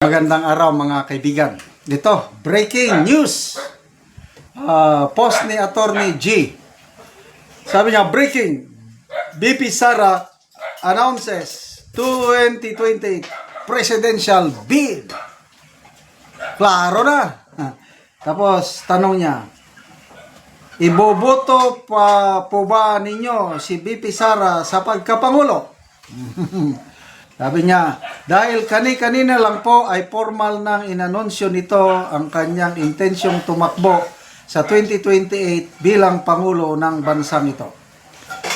Magandang araw mga kaibigan. Dito, breaking news. Post ni Attorney G. Sabi niya, breaking. BP Sara announces 2020 presidential bill. Klaro na. Tapos, tanong niya, iboboto pa po ba ninyo si BP Sara sa pagkapangulo? Sabi niya, dahil kani-kanina lang po ay formal nang inanunsyo nito ang kanyang intensyong tumakbo sa 2028 bilang Pangulo ng bansang ito.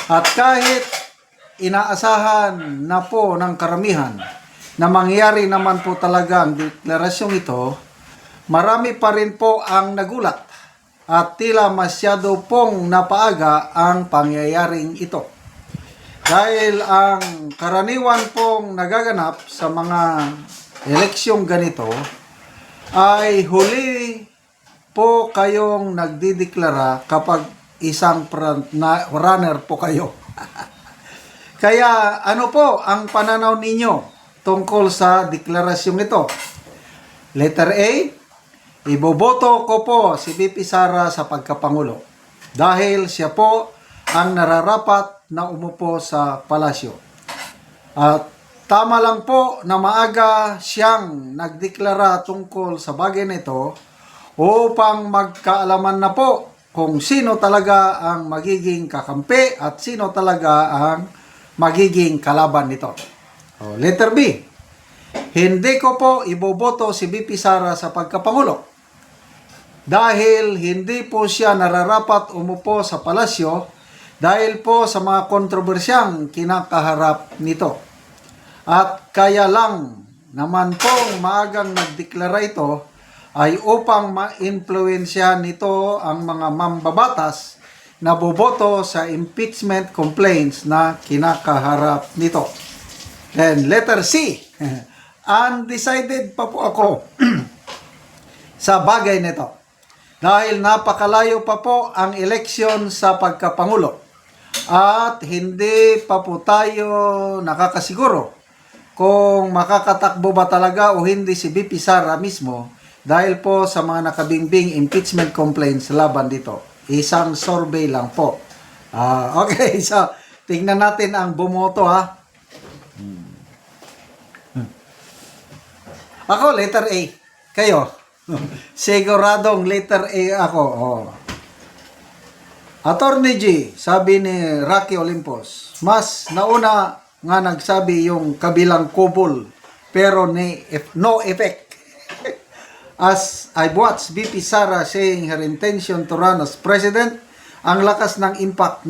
At kahit inaasahan na po ng karamihan na mangyari naman po talaga ang deklarasyong ito, marami pa rin po ang nagulat at tila masyado pong napaaga ang pangyayaring ito. Dahil ang karaniwan pong nagaganap sa mga eleksyong ganito ay huli po kayong nagdideklara kapag isang runner po kayo. Kaya ano po ang pananaw ninyo tungkol sa deklarasyong ito? Letter A, iboboto ko po si BP Sara sa pagkapangulo dahil siya po ang nararapat na umupo sa palasyo. At tama lang po na maaga siyang nagdeklara tungkol sa bagay na ito upang magkaalaman na po kung sino talaga ang magiging kakampi at sino talaga ang magiging kalaban nito. Letter B, hindi ko po iboboto si BP Sara sa pagkapangulo dahil hindi po siya nararapat umupo sa palasyo dahil po sa mga kontrobersyang kinakaharap nito. At kaya lang naman pong maagang nagdeklara ito ay upang ma-influensyahan nito ang mga mambabatas na boboto sa impeachment complaints na kinakaharap nito. Then letter C, undecided pa po ako sa bagay nito dahil napakalayo pa po ang eleksyon sa pagkapangulo. At hindi pa po tayo nakakasiguro kung makakatakbo ba talaga o hindi si BP Sara mismo dahil po sa mga nakabingbing impeachment complaints laban dito. Isang survey lang po. Okay, so tingnan natin ang bumoto ha. Ako, letter A. Kayo? Siguradong letter A ako. Attorney G, sabi ni Rocky Olympus, mas nauna nga nagsabi yung kabilang kubol, pero no effect. As I watched BP Sara saying her intention to run as president, ang lakas ng impact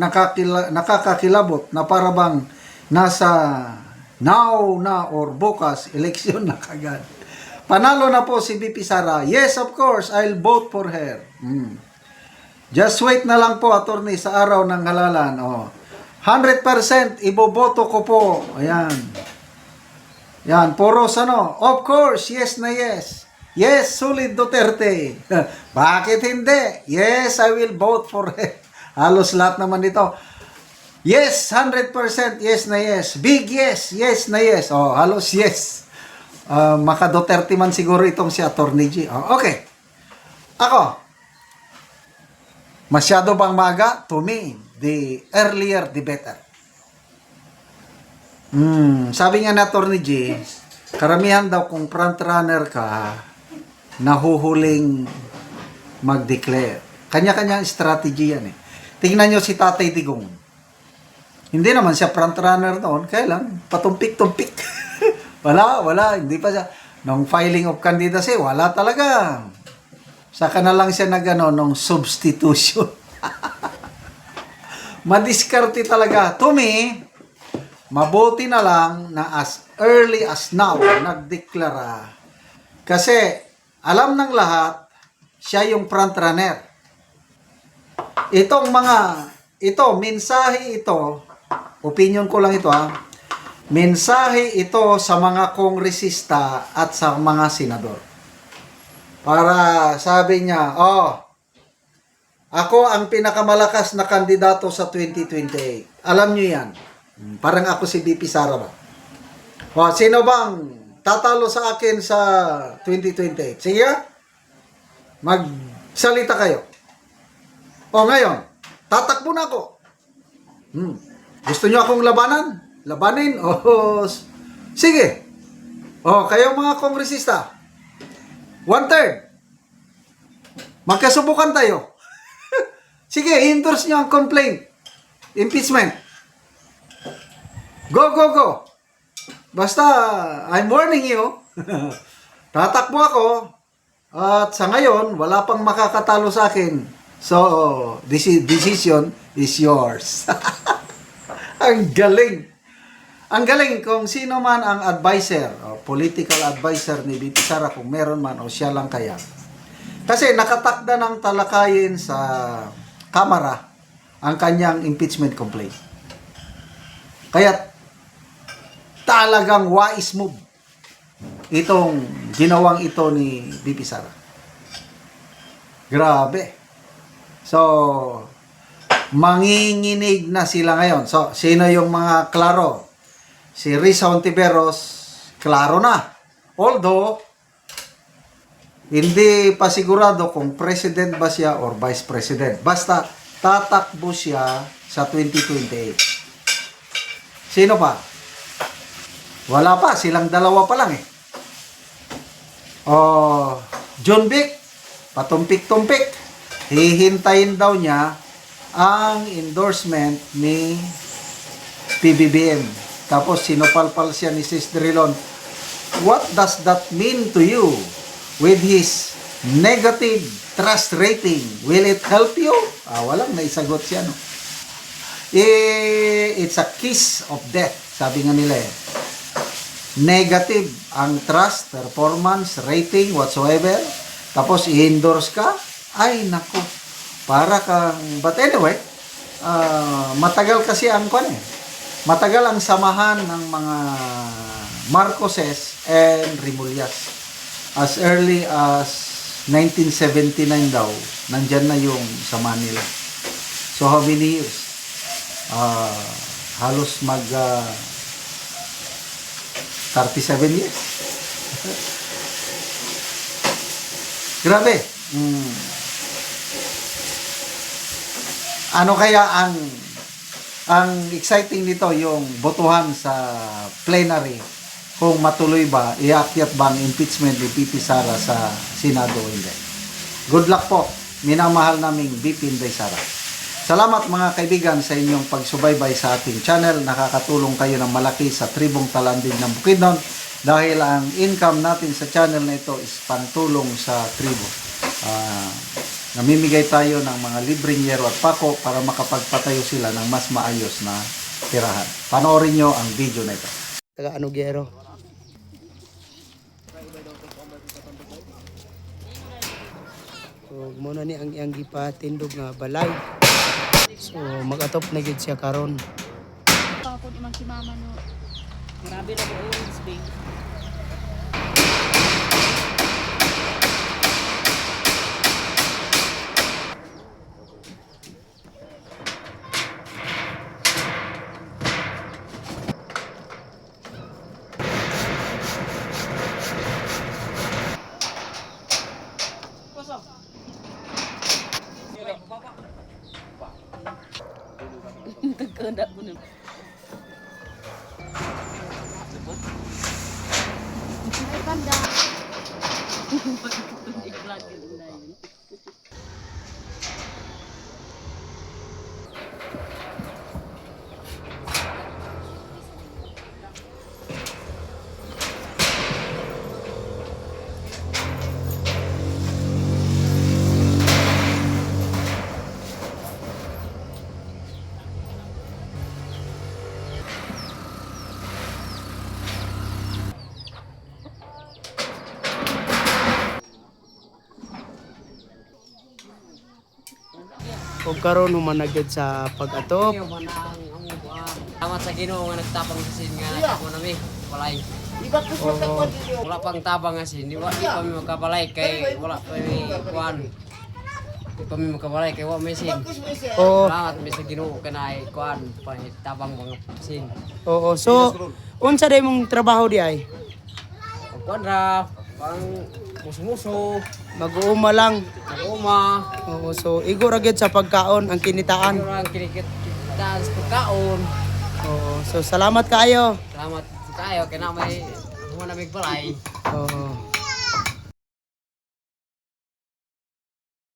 nakakakilabot na parabang nasa now na or bukas, eleksyon na kagad. Panalo na po si BP Sara. Yes, of course, I'll vote for her. Just wait na lang po, attorney, sa araw ng halalan. 100% iboboto ko po. Ayan. Yan, puros ano. Of course, yes na yes. Yes, Solid Duterte. Bakit hindi? Yes, I will vote for it. Halos lahat naman dito. Yes, 100% yes na yes. Big yes, yes na yes. Halos yes. Maka Duterte man siguro itong si Attorney G. Okay. Ako. Masyado bang maaga? To me, the earlier the better. Sabi nga na Attorney G, karamihan daw kung front runner ka, nahuhuling mag-declare. Kanya-kanya strategy yan eh. Tingnan nyo si Tatay Digong. Hindi naman siya front runner noon, kaya lang, patumpik-tumpik. wala, hindi pa siya. Nung filing of candidacy, wala talaga. Saka na lang siya nung substitution. Madiskarte talaga. To me, mabuti na lang na as early as now, nagdeklara. Kasi, alam ng lahat, siya yung frontrunner. Mensahe ito, opinion ko lang ito mensahe ito sa mga kongresista at sa mga senador. Para sabi niya, ako ang pinakamalakas na kandidato sa 2028. Alam niyo yan. Parang ako si BP Sara ba? Sino bang tatalo sa akin sa 2028. Sige nga, magsalita kayo. O ngayon, tatakbo na ako. Gusto nyo akong labanan? Labanin? O, sige. O, kayo mga kongresista, 1/3. Magkasubukan tayo. Sige, endorse nyo ang complaint. Impeachment. Go, go, go. Basta, I'm warning you. Tatakbo ako. At sa ngayon, wala pang makakatalo sa akin. So, this decision is yours. Ang galing. Ang galing kung sino man ang advisor, o political advisor ni BP Sara, kung meron man o siya lang kaya. Kasi nakatakda ng talakayin sa Kamara ang kanyang impeachment complaint. Kaya talagang wise move itong ginawang ito ni BP Sara. Grabe. So, manginginig na sila ngayon. So, sino yung mga klaro? Si Risa Hontiveros, klaro na. Although, hindi pa sigurado kung president ba siya or vice president. Basta, tatakbo siya sa 2028. Sino pa? Wala pa. Silang dalawa pa lang eh. John Vic, patumpik-tumpik. Hihintayin daw niya ang endorsement ni PBBM. Tapos sinupalpal siya ni Sis Drilon. What does that mean to you with his negative trust rating? Will it help you? Walang naisagot siya, no? It's a kiss of death, sabi nga nila eh. Negative ang trust, performance, rating, whatsoever. Tapos i-endorse ka. Ay, nako. Para kang... But anyway, matagal kasi ang kwan eh. Matagal ang samahan ng mga Marcoses and Rimullas. As early as 1979 daw, nandyan na yung samahan nila. So how many years? Halos mag 37 years. Grabe. Ano kaya ang exciting nito, yung botohan sa plenary, kung matuloy ba, iakyat ba ang impeachment ni BP Sara sa Senado o hindi. Good luck po, minamahal naming BP Inday Sara. Salamat mga kaibigan sa inyong pagsubaybay sa ating channel. Nakakatulong kayo ng malaki sa tribong Talanding ng Bukidnon dahil ang income natin sa channel na ito is pantulong sa tribo. Namimigay tayo ng mga libreng yero at pako para makapagpatayo sila ng mas maayos na tirahan. Panoorin nyo ang video na ito. Taga ano gero? So, muna ni ang iyang gipatindog nga balay. So, mag-atop na gid siya karon. Pangapon imang si mama no. Grabe na po orange big. Kanda po nun. Ay, kanda. Iklag yun na yun. O karon human na gid sa pag-atop. Salamat sa Ginoo nga nagtapang sa sin nga ako nami balay. Oo. Wala pang tabang nga sin, di pa mi makabalay kay wala pa mi kuan. Di pa mi makabalay kay wa may sin. Oo. Salamat mi sa Ginoo kanay kuan tabang mga sin. Oo. So, unsa day mong trabaho di ay? Kuandra, pang muso-muso, Mag-uuma lang. mag-uma, Oo, so igo ra gyud sa pagkaon ang kinitaan. orang kinikita sa pagkaon. Oo, so salamat kaayo. Salamat sa kayo, kaya na may humana may balay. Oo.